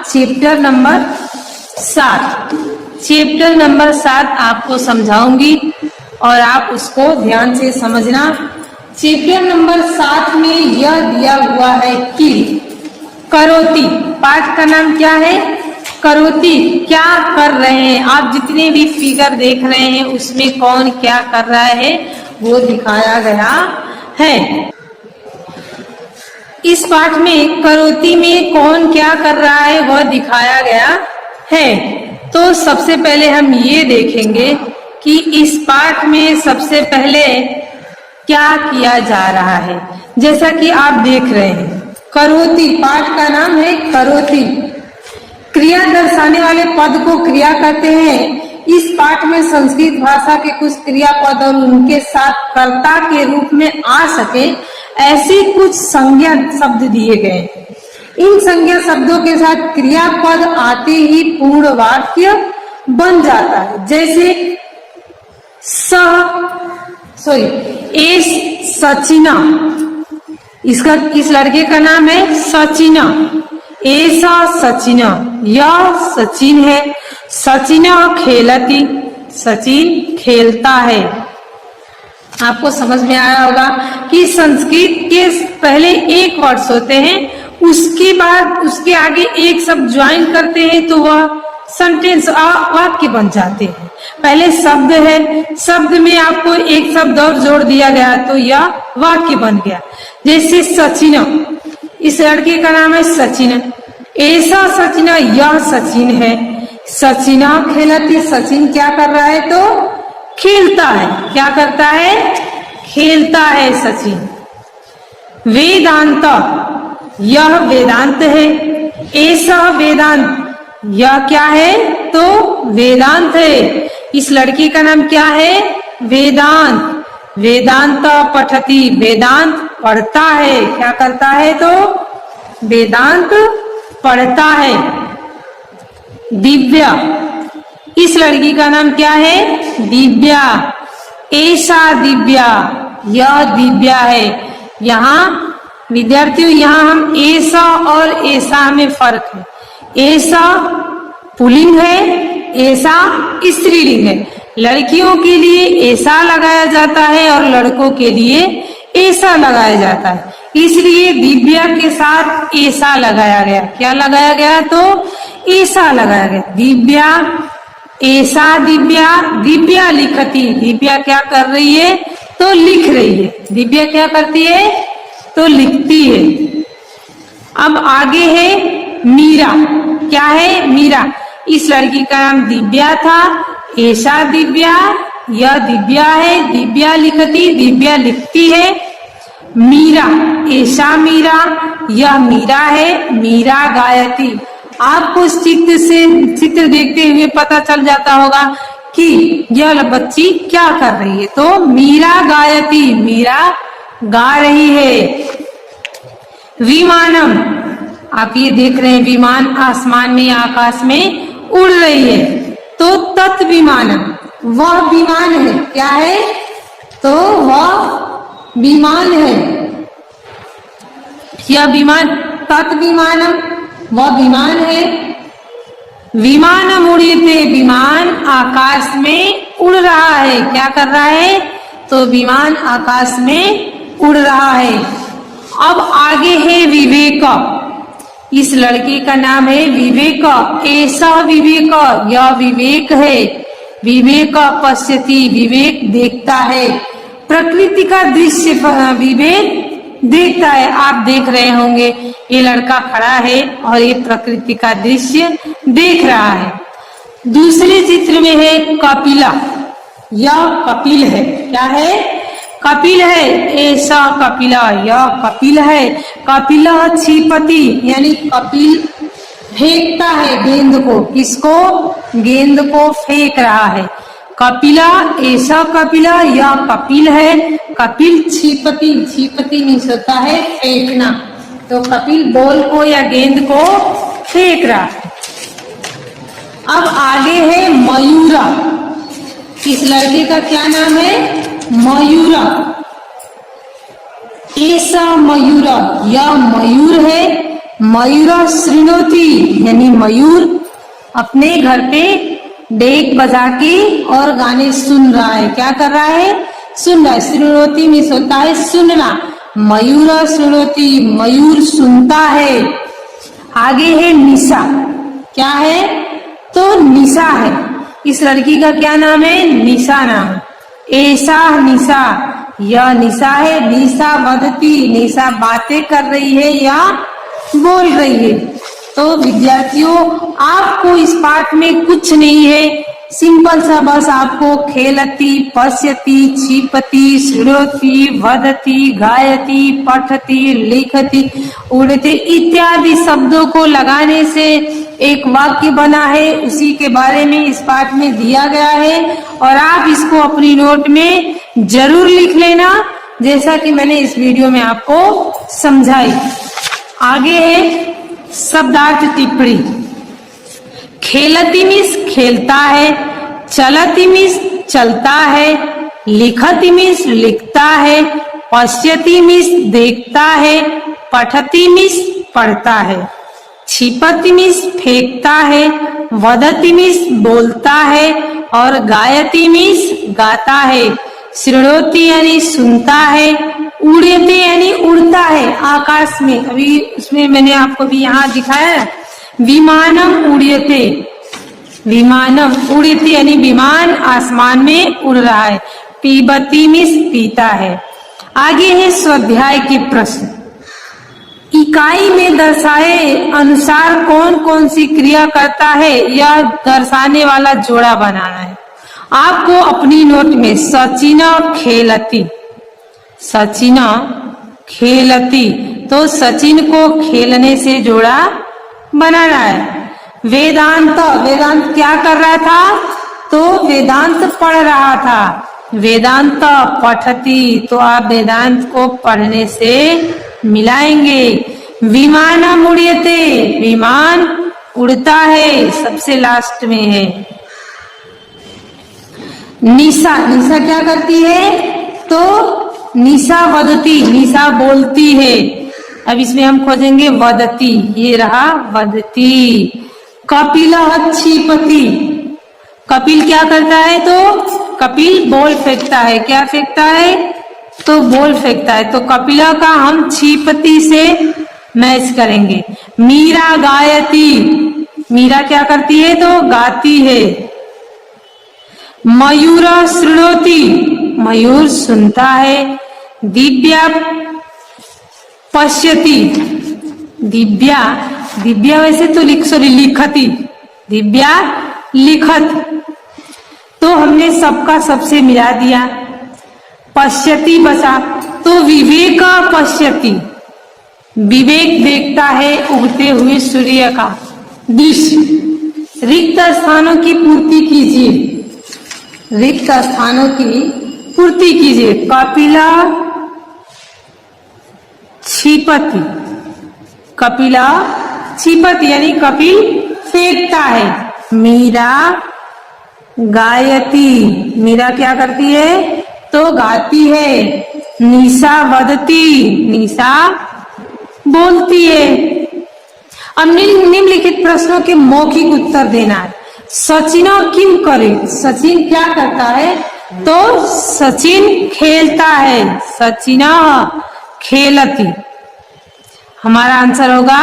Chapter number 7। Chapter number 7 आपको समझाऊंगी और आप उसको ध्यान से समझना। चैप्टर नंबर 7 में यह दिया हुआ है कि करोति, पाठ का नाम क्या है? करोति, क्या कर रहे हैं आप? जितने भी फिगर देख रहे हैं उसमें कौन क्या कर रहा है वो दिखाया गया है। इस पाठ में करोति में कौन क्या कर रहा है वह दिखाया गया है। तो सबसे पहले हम ये देखेंगे कि इस पाठ में सबसे पहले क्या किया जा रहा है। जैसा कि आप देख रहे हैं करोति, पाठ का नाम है करोति। क्रिया दर्शाने वाले पद को क्रिया कहते हैं। इस पाठ में संस्कृत भाषा के कुछ क्रियापद और उनके साथ कर्ता के रूप में आ सके ऐसे कुछ संज्ञा शब्द दिए गए। इन संज्ञा शब्दों के साथ क्रियापद आते ही पूर्ण वाक्य बन जाता है। जैसे सचिना, इसका इस लड़के का नाम है सचिना। ऐसा सचिना, यह सचिन है। सचिना खेलती, सचिन खेलता है। आपको समझ में आया होगा कि संस्कृत के पहले एक वर्ड्स होते हैं, उसके बाद उसके आगे एक शब्द ज्वाइन करते हैं तो वह सेंटेंस वाक्य बन जाते हैं। पहले शब्द है, शब्द में आपको एक शब्द और जोड़ दिया गया तो यह वाक्य बन गया। जैसे सचिना, इस लड़के का नाम है सचिन। ऐसा सचिना, यह सचिन है। सचिना खेलती, सचिन क्या कर रहा है? तो खेलता है। क्या करता है? खेलता है सचिन। वेदांत, यह वेदांत है। ऐसा वेदांत, यह क्या है? तो वेदांत है। इस लड़की का नाम क्या है? वेदांत। वेदांत पठती, वेदांत पढ़ता है। क्या करता है? तो वेदांत पढ़ता है। दिव्या, इस लड़की का नाम क्या है? दिव्या। ऐसा दिव्या, यह दिव्या है। यहाँ विद्यार्थियों, यहाँ हम ऐसा और ऐसा में फर्क है। ऐसा पुल्लिंग है, ऐसा स्त्रीलिंग है। लड़कियों के लिए ऐसा लगाया जाता है और लड़कों के लिए ऐसा लगाया जाता है। इसलिए दिव्या के साथ ऐसा लगाया गया। क्या लगाया गया? तो ऐसा लगाया गया। दिव्या, ऐसा दिव्या। दिव्या लिखती, दिव्या क्या कर रही है? तो लिख रही है। दिव्या क्या करती है? तो लिखती है। अब आगे है मीरा। क्या है? मीरा। इस लड़की का नाम दिव्या था। ऐसा दिव्या, यह दिव्या है। दिव्या लिखती, दिव्या लिखती है। मीरा, ऐसा मीरा, यह मीरा है। मीरा गायती। आपको इस चित्र देखते हुए पता चल जाता होगा कि यह बच्ची क्या कर रही है। तो मीरा गायती, मीरा गा रही है। विमानम, आप ये देख रहे हैं विमान आसमान में, आकाश में उड़ रही है। तो तत् विमानम, वह विमान है। क्या है? तो वह विमान है। यह विमान, तत् विमानम, वह विमान है। विमानम उड़ीते, विमान आकाश में उड़ रहा है। क्या कर रहा है? तो विमान आकाश में उड़ रहा है। अब आगे है विवेक। इस लड़के का नाम है विवेक। ऐसा विवेक, यह विवेक है। विवेक पश्यति, विवेक देखता है। प्रकृति का दृश्य विवेक देखता है। आप देख रहे होंगे ये लड़का खड़ा है और ये प्रकृति का दृश्य देख रहा है। दूसरे चित्र में है कपिला। यह कपिल है। क्या है? कपिल है। ऐसा कपिला, यह कपिल है। कपिला क्षिपति, यानी कपिल फेंकता है गेंद को। किसको? गेंद को फेंक रहा है। कपिला, ऐसा कपिला, यह कपिल है। कपिल क्षिपति, क्षिपति मीन्स होता है फेंकना। तो कपिल बॉल को या गेंद को फेंक रहा है। अब आगे है मयूरा। इस लड़के का क्या नाम है? मयूरा। ऐसा मयूरा, यह मयूर है। मयूर शृणोति यानी मयूर अपने घर पे डेक बजा के और गाने सुन रहा है। क्या कर रहा है? सुन रहा है। शृणोति मीन्स होता है सुनना। मयूर शृणोति मयूर सुनता है। आगे है निशा। क्या है? तो निशा है। इस लड़की का क्या नाम है? निशा नाम। ऐसा निशा, यह निशा है। निशा वदती, निशा बातें कर रही है या बोल रही है। तो विद्यार्थियों, आपको इस पाठ में कुछ नहीं है, सिंपल सा बस आपको खेलती, पश्यति, क्षिपति, शृणोति, वदति, गायति, पठति, लिखति, उड़ती इत्यादि शब्दों को लगाने से एक वाक्य बना है, उसी के बारे में इस पाठ में दिया गया है और आप इसको अपनी नोट में जरूर लिख लेना, जैसा कि मैंने इस वीडियो में आपको समझाई। आगे है शब्दार्थ टिप्पणी। खेलति मीन्स खेलता है, चलति मीन्स चलता है, लिखति मीन्स लिखता है, पश्यति मीन्स देखता है, पठति मीन्स पढ़ता है, क्षिपति मीन्स फेंकता है, वदति मीन्स बोलता है और गायति मीन्स गाता है, शृणोति यानी सुनता है, उड़ते यानी उड़ता है आकाश में। अभी उसमें मैंने आपको भी यहाँ दिखाया, विमानम उड़ते, विमानम उड़ते यानी विमान आसमान में उड़ रहा है। पीबती मीन्स पीता है। आगे है स्वाध्याय के प्रश्न। इकाई में दर्शाए अनुसार कौन कौन सी क्रिया करता है, यह दर्शाने वाला जोड़ा बनाना है। आपको अपनी नोट में सचिन खेलती, सचिन खेलती, तो सचिन को खेलने से जोड़ा बनाना है। वेदांत, वेदांत क्या कर रहा था? तो वेदांत पढ़ रहा था। वेदांत पठती, तो आप वेदांत को पढ़ने से मिलाएंगे। विमानम उड़्यते, विमान उड़ता है, सबसे लास्ट में है। निशा, निशा क्या करती है? तो निशा वदती, निशा बोलती है। अब इसमें हम खोजेंगे वदती, ये रहा वदती। कपिल क्षिपति, कपिल क्या करता है? तो कपिल बॉल फेंकता है। क्या फेंकता है? तो बॉल फेंकता है। तो कपिला का हम क्षिपति से मैच करेंगे। मीरा गायती, मीरा क्या करती है? तो गाती है। मयूर शृणोति, मयूर सुनता है। दिव्या पश्यति, दिव्या, दिव्या वैसे तो लिखती, दिव्या लिखत, तो हमने सबका सबसे मिला दिया। पश्यति बचा, तो विवेक पश्यति, विवेक देखता है उगते हुए सूर्य का दृश्य। रिक्त स्थानों की पूर्ति कीजिए, रिक्त स्थानों की पूर्ति कीजिए। कपिला क्षिपति, कपिला क्षिपति यानी कपिल फेंकता है। मीरा गायती, मीरा क्या करती है? तो गाती है। निशा वदती, निशा बोलती है। अब निम्नलिखित प्रश्नों के मौखिक उत्तर देना है। सचिन किम करे, सचिन क्या करता है? तो सचिन खेलता है। सचिन खेलती, हमारा आंसर होगा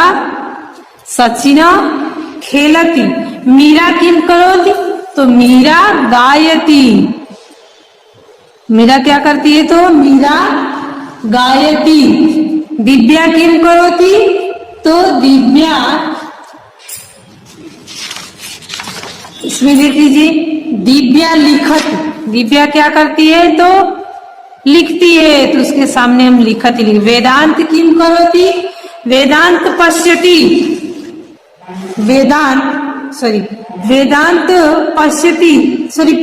सचिन खेलती। मीरा किम करोति, तो मीरा गायती, मीरा क्या करती है? तो मीरा गायती। दिव्या किम करोति, तो दिव्या, इसमें देख लीजिए, दिव्या लिखत, दिव्या क्या करती है? तो लिखती है, तो उसके सामने हम लिखत लिख। वेदांत किम करोति, वेदांत पश्यति, वेदांत पश्यति,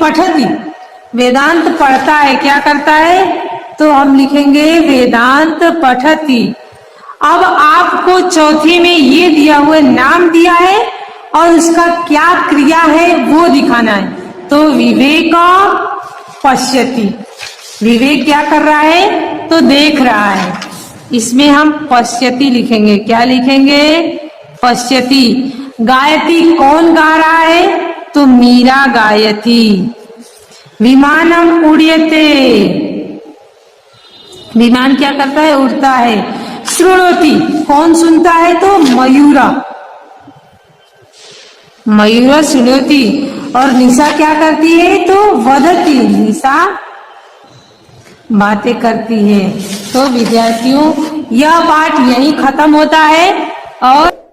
पठति, वेदांत पढ़ता है। क्या करता है? तो हम लिखेंगे वेदांत पठति। अब आपको चौथे में ये दिया हुआ नाम दिया है और उसका क्या क्रिया है वो दिखाना है। तो विवेक पश्यति, विवेक क्या कर रहा है? तो देख रहा है। इसमें हम पश्यति लिखेंगे। क्या लिखेंगे? पश्यति। गायति कौन गा रहा है? तो मीरा गायति। विमानम उड्यते, विमान क्या करता है? उड़ता है। शृणोति कौन सुनता है? तो मयूरा, मयूरा शृणोति। और निशा क्या करती है? तो वदति, निशा बातें करती है। तो विद्यार्थियों, यह पाठ यहीं खत्म होता है और